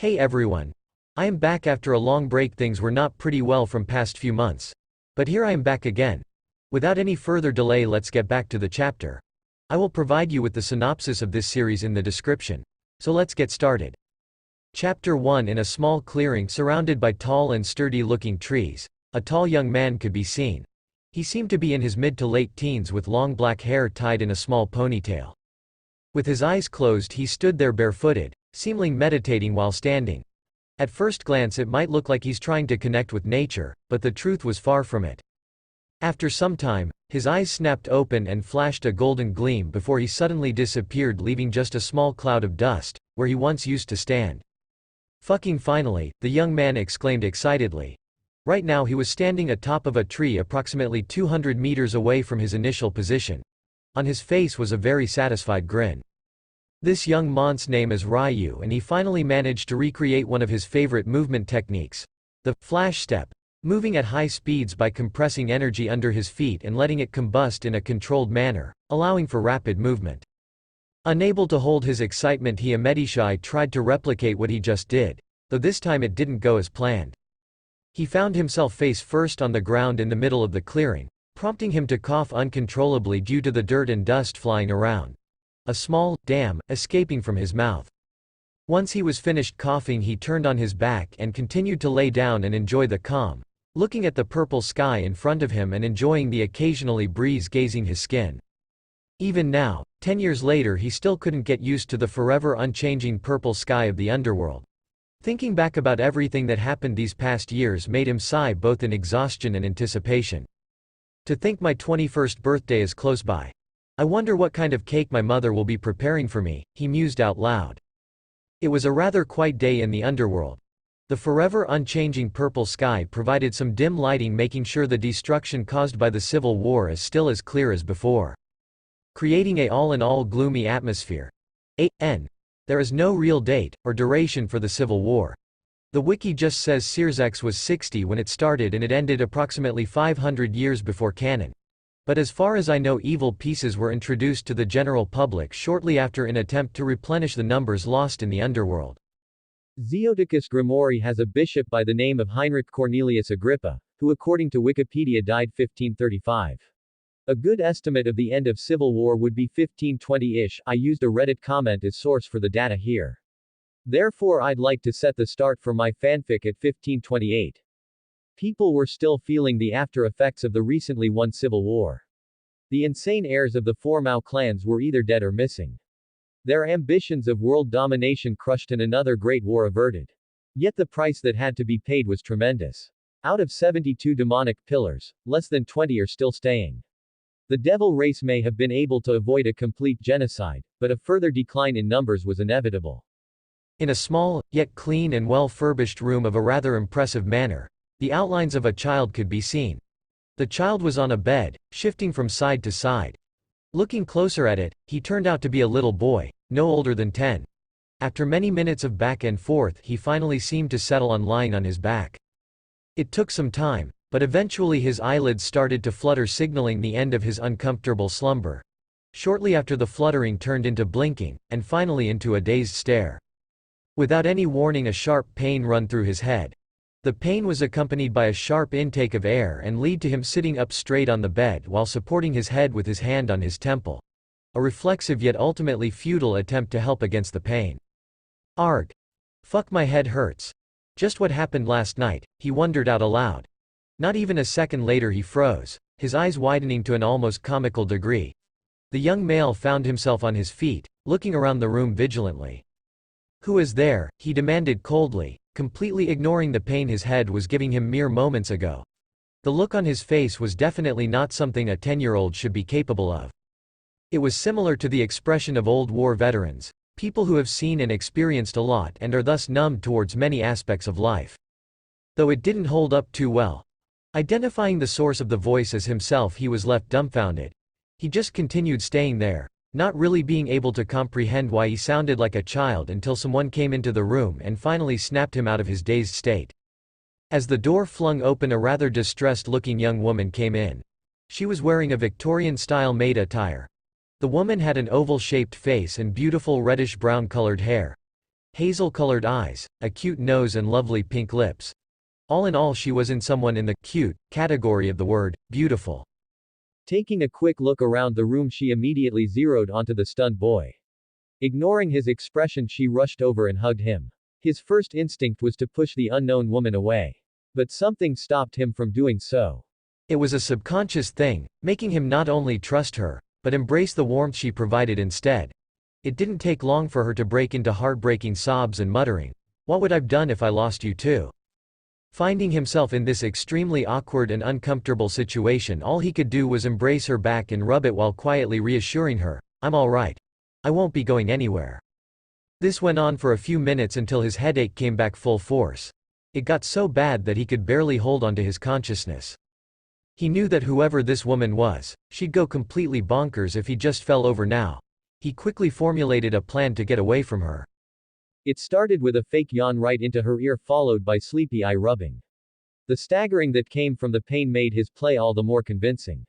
Hey everyone. I am back after a long break. Things were not pretty well from past few months. But here I am back again. Without any further delay, let's get back to the chapter. I will provide you with the synopsis of this series in the description. So let's get started. Chapter 1. In a small clearing surrounded by tall and sturdy looking trees, a tall young man could be seen. He seemed to be in his mid to late teens with long black hair tied in a small ponytail. With his eyes closed, he stood there barefooted, seemingly meditating while standing. At first glance it might look like he's trying to connect with nature, but the truth was far from it. After some time, his eyes snapped open and flashed a golden gleam before he suddenly disappeared, leaving just a small cloud of dust, where he once used to stand. Fucking finally, the young man exclaimed excitedly. Right now he was standing atop of a tree approximately 200 meters away from his initial position. On his face was a very satisfied grin. This young man's name is Ryu, and he finally managed to recreate one of his favorite movement techniques, the flash step, moving at high speeds by compressing energy under his feet and letting it combust in a controlled manner, allowing for rapid movement. Unable to hold his excitement, he immediately tried to replicate what he just did, though this time it didn't go as planned. He found himself face first on the ground in the middle of the clearing, prompting him to cough uncontrollably due to the dirt and dust flying around. A small "damn" escaping from his mouth. Once he was finished coughing, he turned on his back and continued to lay down and enjoy the calm, looking at the purple sky in front of him and enjoying the occasionally breeze gazing his skin. Even now, 10 years later, he still couldn't get used to the forever unchanging purple sky of the underworld. Thinking back about everything that happened these past years made him sigh, both in exhaustion and anticipation. To think my 21st birthday is close by. I wonder what kind of cake my mother will be preparing for me, he mused out loud. It was a rather quiet day in the underworld. The forever unchanging purple sky provided some dim lighting, making sure the destruction caused by the Civil War is still as clear as before, creating a all-in-all gloomy atmosphere. There is no real date or duration for the Civil War. The wiki just says Sears was 60 when it started and it ended approximately 500 years before canon. But as far as I know, evil pieces were introduced to the general public shortly after in attempt to replenish the numbers lost in the underworld. Zeoticus Grimory has a bishop by the name of Heinrich Cornelius Agrippa, who according to Wikipedia died 1535. A good estimate of the end of Civil War would be 1520-ish. I used a Reddit comment as source for the data here. Therefore I'd like to set the start for my fanfic at 1528. People were still feeling the after effects of the recently won Civil War. The insane heirs of the four Mao clans were either dead or missing. Their ambitions of world domination crushed and another great war averted. Yet the price that had to be paid was tremendous. Out of 72 demonic pillars, less than 20 are still staying. The devil race may have been able to avoid a complete genocide, but a further decline in numbers was inevitable. In a small, yet clean and well-furbished room of a rather impressive manor, the outlines of a child could be seen. The child was on a bed, shifting from side to side. Looking closer at it, he turned out to be a little boy, no older than 10. After many minutes of back and forth, he finally seemed to settle on lying on his back. It took some time, but eventually his eyelids started to flutter, signaling the end of his uncomfortable slumber. Shortly after, the fluttering turned into blinking, and finally into a dazed stare. Without any warning, a sharp pain ran through his head. The pain was accompanied by a sharp intake of air and led to him sitting up straight on the bed while supporting his head with his hand on his temple. A reflexive yet ultimately futile attempt to help against the pain. Arg. Fuck, my head hurts. Just what happened last night, he wondered out aloud. Not even a second later he froze, his eyes widening to an almost comical degree. The young male found himself on his feet, looking around the room vigilantly. Who is there? He demanded coldly, completely ignoring the pain his head was giving him mere moments ago. The look on his face was definitely not something a 10-year-old should be capable of. It was similar to the expression of old war veterans, people who have seen and experienced a lot and are thus numbed towards many aspects of life. Though it didn't hold up too well. Identifying the source of the voice as himself, he was left dumbfounded. He just continued staying there, not really being able to comprehend why he sounded like a child until someone came into the room and finally snapped him out of his dazed state. As the door flung open, a rather distressed-looking young woman came in. She was wearing a Victorian-style maid attire. The woman had an oval-shaped face and beautiful reddish-brown colored hair. hazel-colored eyes, a cute nose and lovely pink lips. All in all, she was in someone in the cute category of the word beautiful. Taking a quick look around the room, she immediately zeroed onto the stunned boy. Ignoring his expression, she rushed over and hugged him. His first instinct was to push the unknown woman away. But something stopped him from doing so. It was a subconscious thing, making him not only trust her, but embrace the warmth she provided instead. It didn't take long for her to break into heartbreaking sobs and muttering, "What would I've done if I lost you too?" Finding himself in this extremely awkward and uncomfortable situation, all he could do was embrace her back and rub it while quietly reassuring her, "I'm all right. I won't be going anywhere." This went on for a few minutes until his headache came back full force. It got so bad that he could barely hold on to his consciousness. He knew that whoever this woman was, she'd go completely bonkers if he just fell over now. He quickly formulated a plan to get away from her. It started with a fake yawn right into her ear, followed by sleepy eye rubbing. The staggering that came from the pain made his play all the more convincing.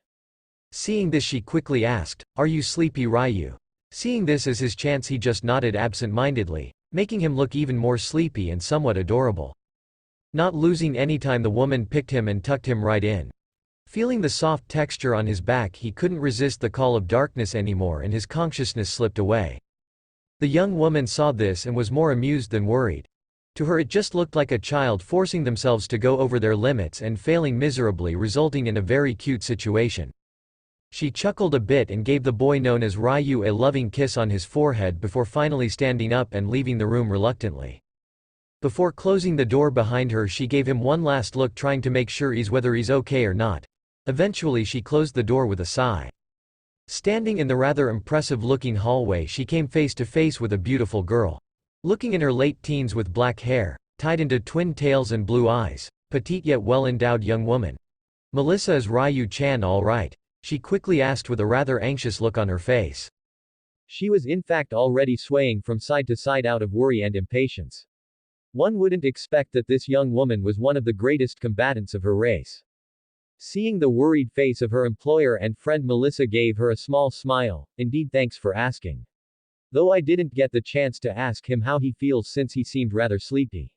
Seeing this, she quickly asked, "Are you sleepy, Ryu?" Seeing this as his chance, he just nodded absent-mindedly, making him look even more sleepy and somewhat adorable. Not losing any time, the woman picked him and tucked him right in. Feeling the soft texture on his back, he couldn't resist the call of darkness anymore and his consciousness slipped away. The young woman saw this and was more amused than worried. To her, it just looked like a child forcing themselves to go over their limits and failing miserably, resulting in a very cute situation. She chuckled a bit and gave the boy known as Ryu a loving kiss on his forehead before finally standing up and leaving the room reluctantly. Before closing the door behind her, she gave him one last look, trying to make sure whether he's okay or not. Eventually, she closed the door with a sigh. Standing in the rather impressive-looking hallway, she came face to face with a beautiful girl. Looking in her late teens with black hair, tied into twin tails and blue eyes, petite yet well-endowed young woman. "Melissa, is Ryu-chan all right?" she quickly asked with a rather anxious look on her face. She was in fact already swaying from side to side out of worry and impatience. One wouldn't expect that this young woman was one of the greatest combatants of her race. Seeing the worried face of her employer and friend, Melissa gave her a small smile. "Indeed, thanks for asking. Though I didn't get the chance to ask him how he feels since he seemed rather sleepy.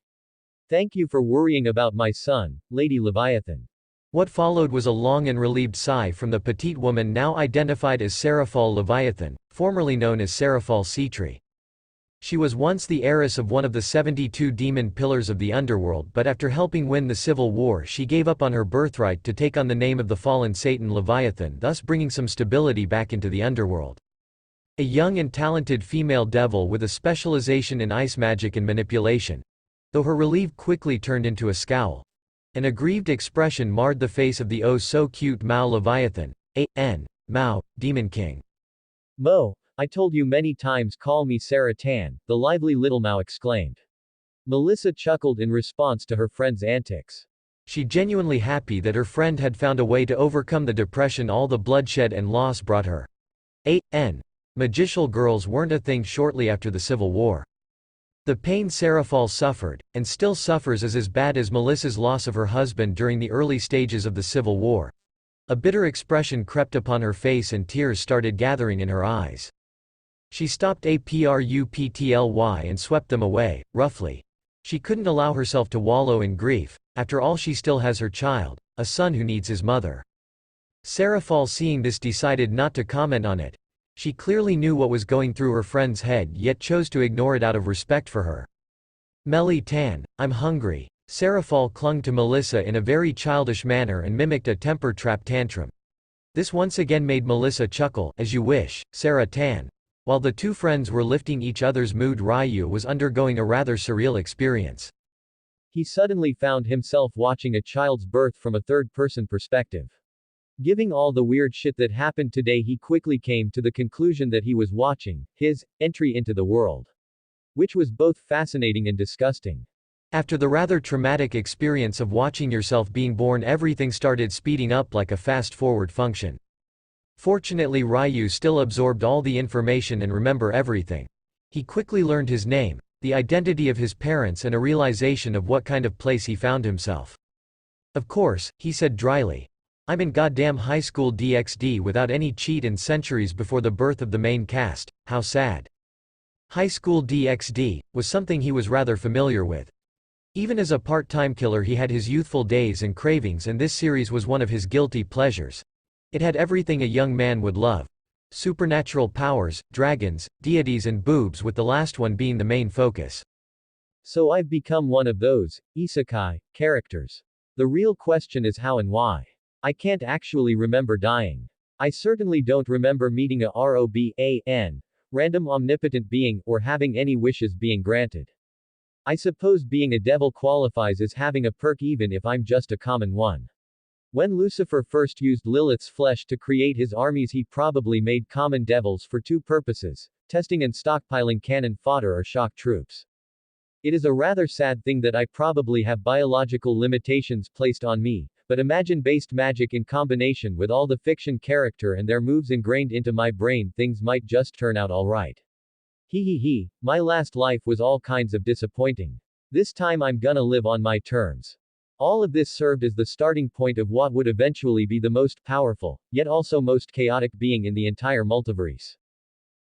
Thank you for worrying about my son, Lady Leviathan." What followed was a long and relieved sigh from the petite woman now identified as Seraphal Leviathan, formerly known as Seraphal Seatree. She was once the heiress of one of the 72 demon pillars of the underworld, but after helping win the civil war, she gave up on her birthright to take on the name of the fallen Satan Leviathan, thus bringing some stability back into the underworld. A young and talented female devil with a specialization in ice magic and manipulation. Though her relief quickly turned into a scowl. An aggrieved expression marred the face of the oh-so-cute Mao Leviathan, A.N. Mao, Demon King. "Mo, I told you many times, call me Sarah Tan," the lively little Mao exclaimed. Melissa chuckled in response to her friend's antics. She genuinely happy that her friend had found a way to overcome the depression all the bloodshed and loss brought her. A.N. Magicial girls weren't a thing shortly after the Civil War. The pain Seraphal suffered, and still suffers, is as bad as Melissa's loss of her husband during the early stages of the Civil War. A bitter expression crept upon her face and tears started gathering in her eyes. She stopped abruptly and swept them away, roughly. She couldn't allow herself to wallow in grief. After all, she still has her child, a son who needs his mother. Seraphal, seeing this, decided not to comment on it. She clearly knew what was going through her friend's head, yet chose to ignore it out of respect for her. "Melly Tan, I'm hungry." Seraphal clung to Melissa in a very childish manner and mimicked a temper trap tantrum. This once again made Melissa chuckle. "As you wish, Sarah Tan." While the two friends were lifting each other's mood, Ryu was undergoing a rather surreal experience. He suddenly found himself watching a child's birth from a third-person perspective. Given all the weird shit that happened today, he quickly came to the conclusion that he was watching his entry into the world, which was both fascinating and disgusting. After the rather traumatic experience of watching yourself being born, everything started speeding up like a fast-forward function. Fortunately, Ryu still absorbed all the information and remember everything. He quickly learned his name, the identity of his parents, and a realization of what kind of place he found himself. "Of course," he said dryly. "I'm in goddamn high school DxD without any cheat and centuries before the birth of the main cast. How sad." High school DxD was something he was rather familiar with. Even as a part-time killer he had his youthful days and cravings, and this series was one of his guilty pleasures. It had everything a young man would love. Supernatural powers, dragons, deities and boobs, with the last one being the main focus. So I've become one of those isekai characters. The real question is how and why. I can't actually remember dying. I certainly don't remember meeting a ROBAN, random omnipotent being, or having any wishes being granted. I suppose being a devil qualifies as having a perk even if I'm just a common one. When Lucifer first used Lilith's flesh to create his armies, he probably made common devils for two purposes: testing and stockpiling cannon fodder or shock troops. It is a rather sad thing that I probably have biological limitations placed on me, but imagine-based magic in combination with all the fiction character and their moves ingrained into my brain, things might just turn out alright. Hee, my last life was all kinds of disappointing. This time I'm gonna live on my terms. All of this served as the starting point of what would eventually be the most powerful, yet also most chaotic being in the entire multiverse.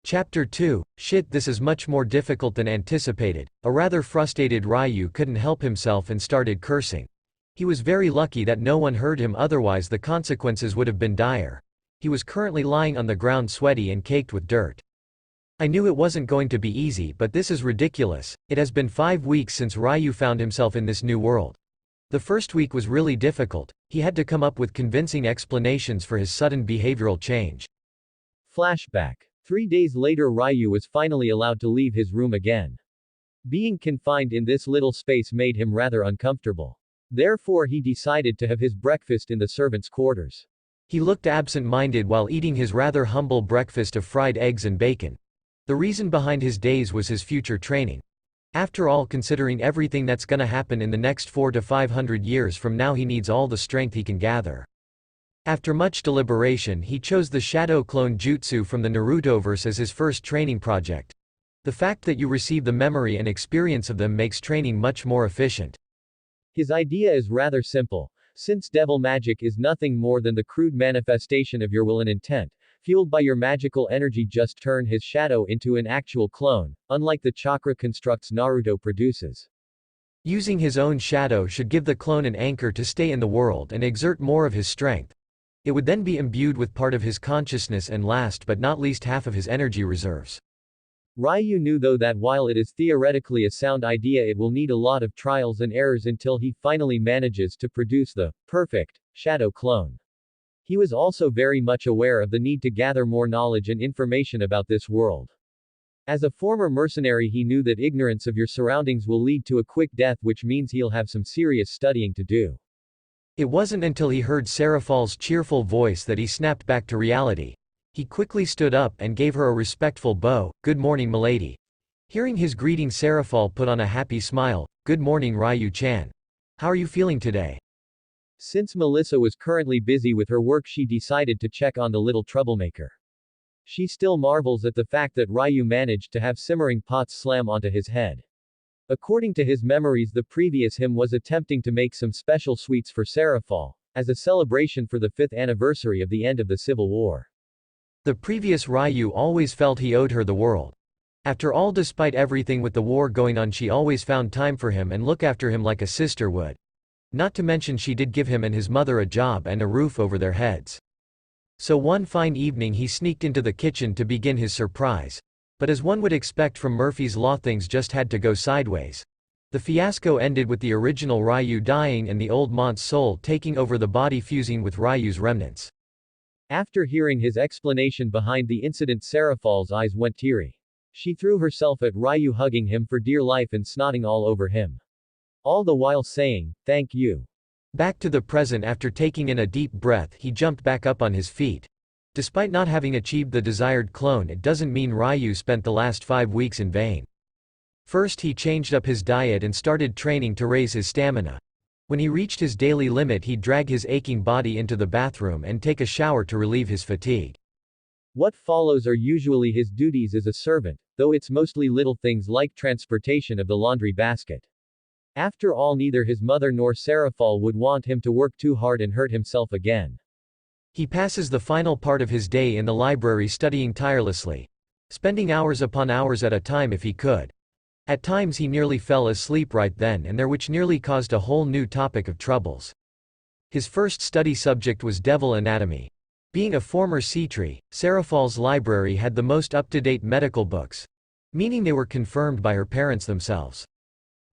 Chapter 2. Shit, this is much more difficult than anticipated. A rather frustrated Ryu couldn't help himself and started cursing. He was very lucky that no one heard him, otherwise the consequences would have been dire. He was currently lying on the ground, sweaty and caked with dirt. I knew it wasn't going to be easy, but this is ridiculous. It has been 5 weeks since Ryu found himself in this new world. The first week was really difficult. He had to come up with convincing explanations for his sudden behavioral change. Flashback. 3 days later, Ryu was finally allowed to leave his room again. Being confined in this little space made him rather uncomfortable. Therefore he decided to have his breakfast in the servants' quarters. He looked absent-minded while eating his rather humble breakfast of fried eggs and bacon. The reason behind his daze was his future training. After all, considering everything that's gonna happen in the next 400 to 500 years from now, he needs all the strength he can gather. After much deliberation, he chose the Shadow Clone Jutsu from the Narutoverse as his first training project. The fact that you receive the memory and experience of them makes training much more efficient. His idea is rather simple. Since devil magic is nothing more than the crude manifestation of your will and intent, fueled by your magical energy, just turn his shadow into an actual clone, unlike the chakra constructs Naruto produces. Using his own shadow should give the clone an anchor to stay in the world and exert more of his strength. It would then be imbued with part of his consciousness and, last but not least, half of his energy reserves. Ryu knew though that while it is theoretically a sound idea, it will need a lot of trials and errors until he finally manages to produce the perfect shadow clone. He was also very much aware of the need to gather more knowledge and information about this world. As a former mercenary, he knew that ignorance of your surroundings will lead to a quick death, which means he'll have some serious studying to do. It wasn't until he heard Seraphal's cheerful voice that he snapped back to reality. He quickly stood up and gave her a respectful bow. "Good morning, milady." Hearing his greeting, Seraphal put on a happy smile. "Good morning, Ryu-chan. How are you feeling today?" Since Melissa was currently busy with her work, she decided to check on the little troublemaker. She still marvels at the fact that Ryu managed to have simmering pots slam onto his head. According to his memories, the previous him was attempting to make some special sweets for Seraphal, as a celebration for the 5th anniversary of the end of the Civil War. The previous Ryu always felt he owed her the world. After all, despite everything with the war going on, she always found time for him and look after him like a sister would. Not to mention she did give him and his mother a job and a roof over their heads. So one fine evening he sneaked into the kitchen to begin his surprise. But as one would expect from Murphy's Law, things just had to go sideways. The fiasco ended with the original Ryu dying and the old Mont's soul taking over the body, fusing with Ryu's remnants. After hearing his explanation behind the incident, Seraphal's eyes went teary. She threw herself at Ryu, hugging him for dear life and snotting all over him. All the while saying, "Thank you." Back to the present, after taking in a deep breath, he jumped back up on his feet. Despite not having achieved the desired clone, it doesn't mean Ryu spent the last 5 weeks in vain. First, he changed up his diet and started training to raise his stamina. When he reached his daily limit, he'd drag his aching body into the bathroom and take a shower to relieve his fatigue. What follows are usually his duties as a servant, though it's mostly little things like transportation of the laundry basket. After all, neither his mother nor Seraphal would want him to work too hard and hurt himself again. He passes the final part of his day in the library studying tirelessly. spending hours upon hours at a time if he could. At times he nearly fell asleep right then and there, which nearly caused a whole new topic of troubles. His first study subject was devil anatomy. Being a former Seatree, Serafal's library had the most up-to-date medical books, meaning they were confirmed by her parents themselves.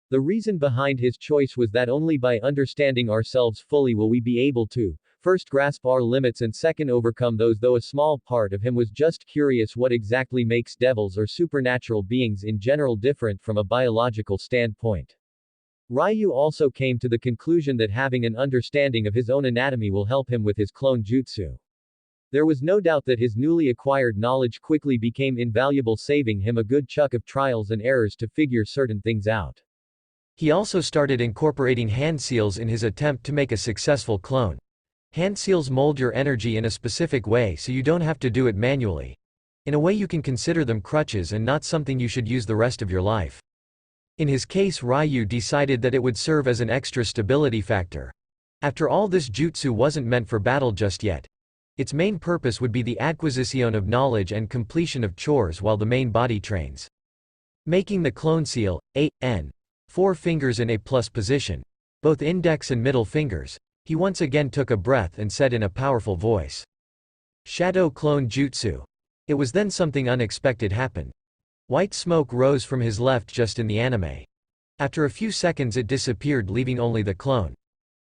The reason behind his choice was that only by understanding ourselves fully will we be able to, first grasp our limits and second overcome those, though a small part of him was just curious what exactly makes devils or supernatural beings in general different from a biological standpoint. Ryu also came to the conclusion that having an understanding of his own anatomy will help him with his clone jutsu. There was no doubt that his newly acquired knowledge quickly became invaluable, saving him a good chunk of trials and errors to figure certain things out. He also started incorporating hand seals in his attempt to make a successful clone. Hand seals mold your energy in a specific way so you don't have to do it manually. In a way you can consider them crutches and not something you should use the rest of your life. In his case, Ryu decided that it would serve as an extra stability factor. After all, this jutsu wasn't meant for battle just yet. Its main purpose would be the acquisition of knowledge and completion of chores while the main body trains. Making the clone seal, A.N. 4 fingers in A+ position, both index and middle fingers, he once again took a breath and said in a powerful voice, "Shadow Clone Jutsu." It was then something unexpected happened. White smoke rose from his left just in the anime. After a few seconds it disappeared, leaving only the clone.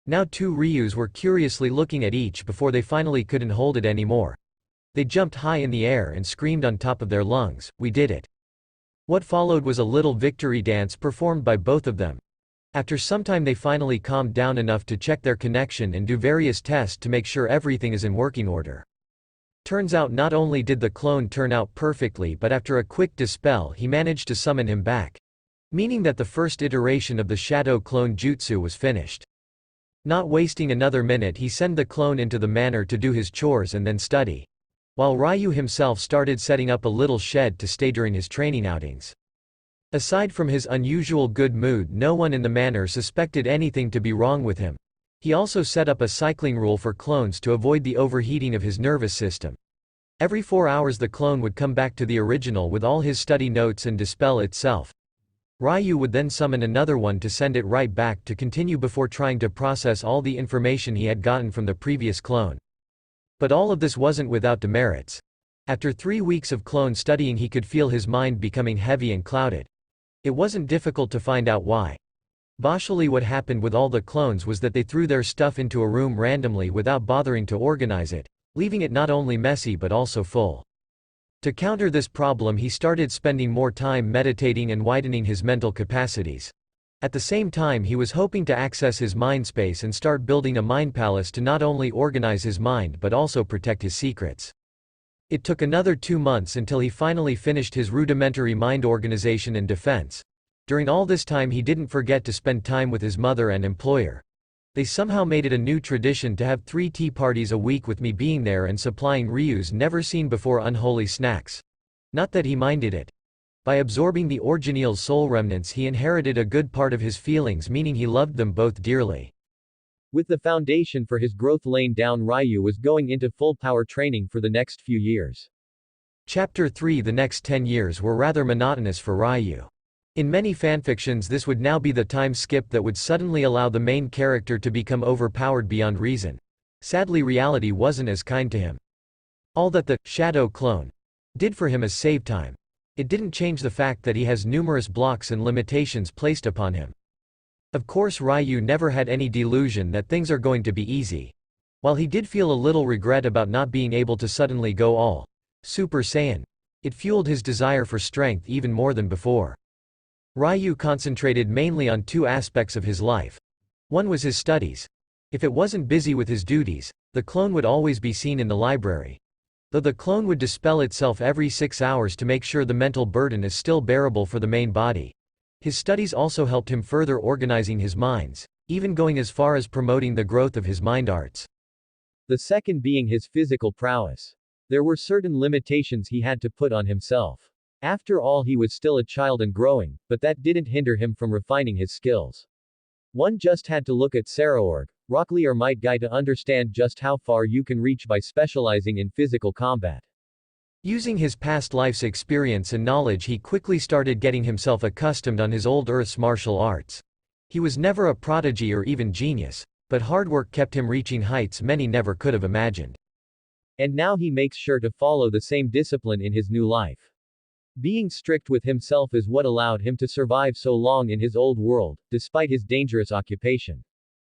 Now 2 Ryus were curiously looking at each before they finally couldn't hold it anymore. They jumped high in the air and screamed on top of their lungs, "We did it!" What followed was a little victory dance performed by both of them. After some time they finally calmed down enough to check their connection and do various tests to make sure everything is in working order. Turns out not only did the clone turn out perfectly, but after a quick dispel he managed to summon him back. Meaning that the first iteration of the Shadow Clone Jutsu was finished. Not wasting another minute, he sent the clone into the manor to do his chores and then study, while Ryu himself started setting up a little shed to stay during his training outings. Aside from his unusual good mood, no one in the manor suspected anything to be wrong with him. He also set up a cycling rule for clones to avoid the overheating of his nervous system. Every 4 hours the clone would come back to the original with all his study notes and dispel itself. Ryu would then summon another one to send it right back to continue before trying to process all the information he had gotten from the previous clone. But all of this wasn't without demerits. After 3 weeks of clone studying he could feel his mind becoming heavy and clouded. It wasn't difficult to find out why. Basically what happened with all the clones was that they threw their stuff into a room randomly without bothering to organize it, leaving it not only messy but also full. To counter this problem he started spending more time meditating and widening his mental capacities. At the same time he was hoping to access his mind space and start building a mind palace to not only organize his mind but also protect his secrets. It took another 2 months until he finally finished his rudimentary mind organization and defense. During all this time he didn't forget to spend time with his mother and employer. They somehow made it a new tradition to have 3 tea parties a week with me being there and supplying Ryu's never-seen-before unholy snacks. Not that he minded it. By absorbing the original's soul remnants he inherited a good part of his feelings, meaning he loved them both dearly. With the foundation for his growth laid down, Ryu was going into full-power training for the next few years. Chapter 3. The next 10 years were rather monotonous for Ryu. In many fanfictions this would now be the time skip that would suddenly allow the main character to become overpowered beyond reason. Sadly reality wasn't as kind to him. All that the shadow clone did for him is save time. It didn't change the fact that he has numerous blocks and limitations placed upon him. Of course Ryu never had any delusion that things are going to be easy. While he did feel a little regret about not being able to suddenly go all Super Saiyan, it fueled his desire for strength even more than before. Ryu concentrated mainly on 2 aspects of his life. One was his studies. If it wasn't busy with his duties, the clone would always be seen in the library. Though the clone would dispel itself every 6 hours to make sure the mental burden is still bearable for the main body. His studies also helped him further organizing his minds, even going as far as promoting the growth of his mind arts. The second being his physical prowess. There were certain limitations he had to put on himself. After all he was still a child and growing, but that didn't hinder him from refining his skills. One just had to look at Saraorg, Rock Lee or Might Guy to understand just how far you can reach by specializing in physical combat. Using his past life's experience and knowledge, he quickly started getting himself accustomed on his old Earth's martial arts. He was never a prodigy or even genius, but hard work kept him reaching heights many never could have imagined. And now he makes sure to follow the same discipline in his new life. Being strict with himself is what allowed him to survive so long in his old world, despite his dangerous occupation.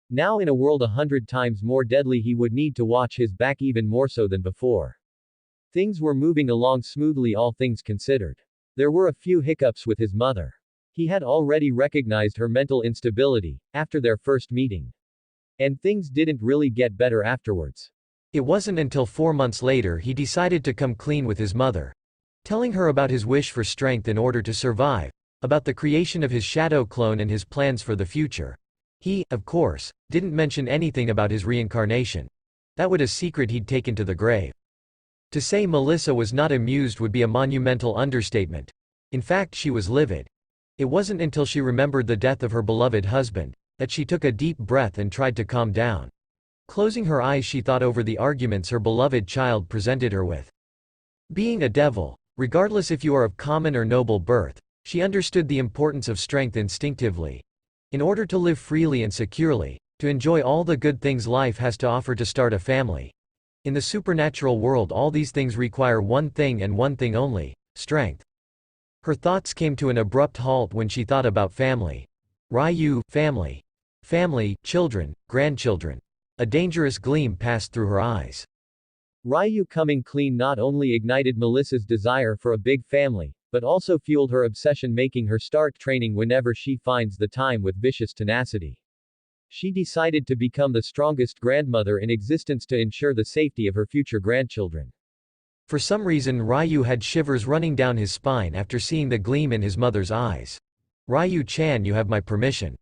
Now in a world 100 times more deadly, he would need to watch his back even more so than before. Things were moving along smoothly, all things considered. There were a few hiccups with his mother. He had already recognized her mental instability, after their first meeting. And things didn't really get better afterwards. It wasn't until 4 months later he decided to come clean with his mother, telling her about his wish for strength in order to survive, about the creation of his shadow clone and his plans for the future. He, of course, didn't mention anything about his reincarnation. That was a secret he'd taken to the grave. To say Melissa was not amused would be a monumental understatement. In fact, she was livid. It wasn't until she remembered the death of her beloved husband that she took a deep breath and tried to calm down. Closing her eyes, she thought over the arguments her beloved child presented her with. Being a devil, regardless if you are of common or noble birth, she understood the importance of strength instinctively. In order to live freely and securely, to enjoy all the good things life has to offer, to start a family. In the supernatural world, all these things require one thing and one thing only: strength. Her thoughts came to an abrupt halt when she thought about family. Ryuu, family. Family, children, grandchildren. A dangerous gleam passed through her eyes. Ryuu coming clean not only ignited Melissa's desire for a big family, but also fueled her obsession, making her start training whenever she finds the time with vicious tenacity. She decided to become the strongest grandmother in existence to ensure the safety of her future grandchildren. For some reason, Ryuu had shivers running down his spine after seeing the gleam in his mother's eyes. "Ryu-chan, you have my permission."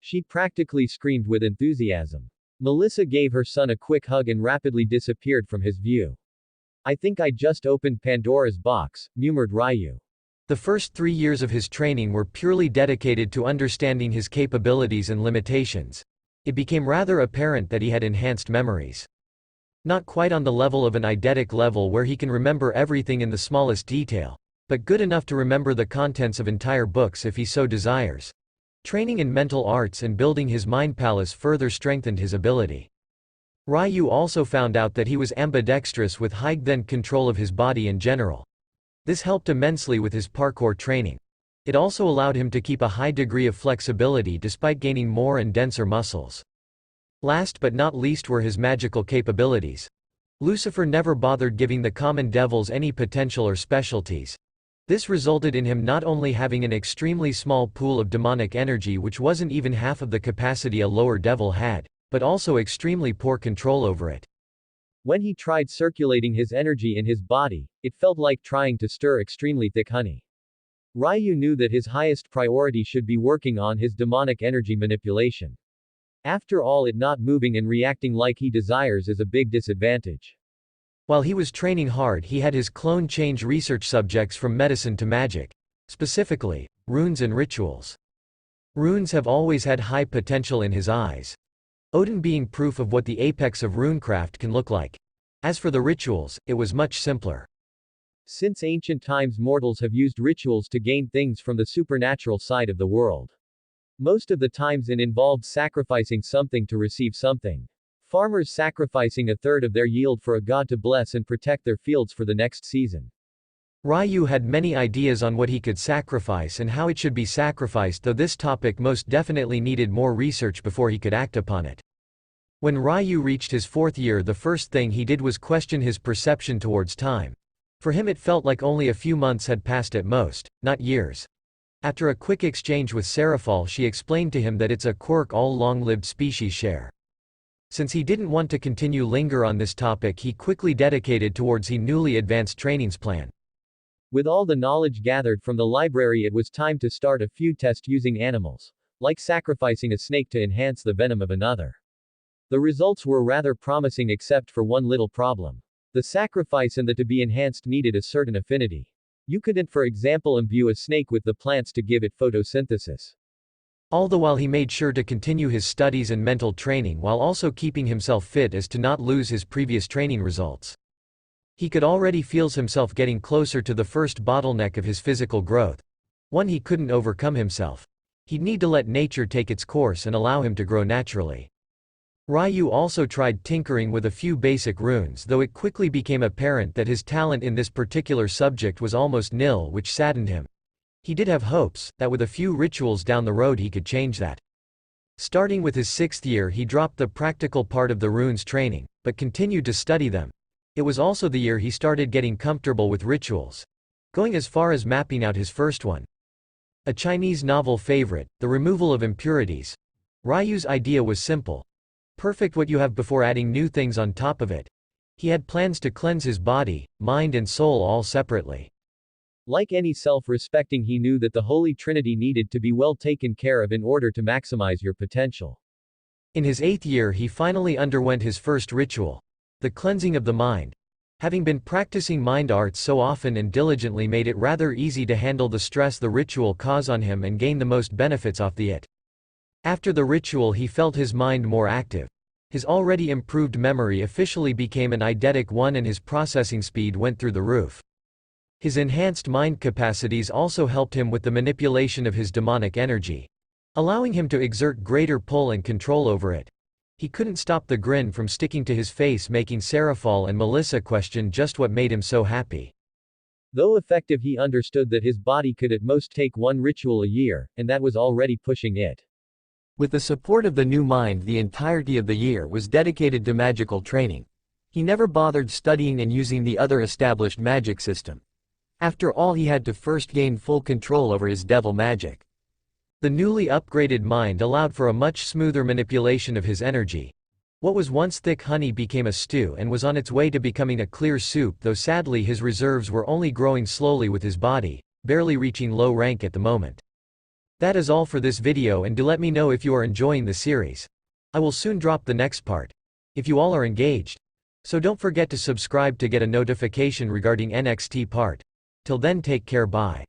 She practically screamed with enthusiasm. Melissa gave her son a quick hug and rapidly disappeared from his view. "I think I just opened Pandora's box," murmured Ryuu. The first 3 years of his training were purely dedicated to understanding his capabilities and limitations. It became rather apparent that he had enhanced memories. Not quite on the level of an eidetic level where he can remember everything in the smallest detail, but good enough to remember the contents of entire books if he so desires. Training in mental arts and building his mind palace further strengthened his ability. Ryuu also found out that he was ambidextrous with high control of his body in general. This helped immensely with his parkour training. It also allowed him to keep a high degree of flexibility despite gaining more and denser muscles. Last but not least were his magical capabilities. Lucifer never bothered giving the common devils any potential or specialties. This resulted in him not only having an extremely small pool of demonic energy, which wasn't even half of the capacity a lower devil had, but also extremely poor control over it. When he tried circulating his energy in his body, it felt like trying to stir extremely thick honey. Ryuu knew that his highest priority should be working on his demonic energy manipulation. After all, it not moving and reacting like he desires is a big disadvantage. While he was training hard, he had his clone change research subjects from medicine to magic. Specifically, runes and rituals. Runes have always had high potential in his eyes. Odin being proof of what the apex of runecraft can look like. As for the rituals, it was much simpler. Since ancient times, mortals have used rituals to gain things from the supernatural side of the world. Most of the times it involved sacrificing something to receive something. Farmers sacrificing a third of their yield for a god to bless and protect their fields for the next season. Ryuu had many ideas on what he could sacrifice and how it should be sacrificed, though this topic most definitely needed more research before he could act upon it. When Ryuu reached his 4th year, the first thing he did was question his perception towards time. For him it felt like only a few months had passed at most, not years. After a quick exchange with Seraphal, she explained to him that it's a quirk all long-lived species share. Since he didn't want to continue linger on this topic, he quickly dedicated towards his newly advanced trainings plan. With all the knowledge gathered from the library, it was time to start a few tests using animals, like sacrificing a snake to enhance the venom of another. The results were rather promising except for one little problem. The sacrifice and the to be enhanced needed a certain affinity. You couldn't, for example, imbue a snake with the plants to give it photosynthesis. All the while he made sure to continue his studies and mental training while also keeping himself fit as to not lose his previous training results. He could already feel himself getting closer to the first bottleneck of his physical growth. One he couldn't overcome himself. He'd need to let nature take its course and allow him to grow naturally. Ryu also tried tinkering with a few basic runes, though it quickly became apparent that his talent in this particular subject was almost nil, which saddened him. He did have hopes that with a few rituals down the road he could change that. Starting with his 6th year he dropped the practical part of the runes training, but continued to study them. It was also the year he started getting comfortable with rituals, going as far as mapping out his first one. A Chinese novel favorite, The Removal of Impurities. Ryu's idea was simple. Perfect what you have before adding new things on top of it. He had plans to cleanse his body, mind and soul all separately. Like any self-respecting, he knew that the Holy Trinity needed to be well taken care of in order to maximize your potential. In his 8th year he finally underwent his first ritual. The cleansing of the mind. Having been practicing mind arts so often and diligently made it rather easy to handle the stress the ritual caused on him and gain the most benefits off it. After the ritual he felt his mind more active. His already improved memory officially became an eidetic one and his processing speed went through the roof. His enhanced mind capacities also helped him with the manipulation of his demonic energy, allowing him to exert greater pull and control over it. He couldn't stop the grin from sticking to his face, making Seraphal and Melissa question just what made him so happy. Though effective, he understood that his body could at most take one ritual a year, and that was already pushing it. With the support of the new mind, the entirety of the year was dedicated to magical training. He never bothered studying and using the other established magic system. After all, he had to first gain full control over his devil magic. The newly upgraded mind allowed for a much smoother manipulation of his energy. What was once thick honey became a stew and was on its way to becoming a clear soup, though sadly his reserves were only growing slowly with his body, barely reaching low rank at the moment. That is all for this video, and do let me know if you are enjoying the series. I will soon drop the next part, if you all are engaged. So don't forget to subscribe to get a notification regarding NXT part. Till then, take care, bye.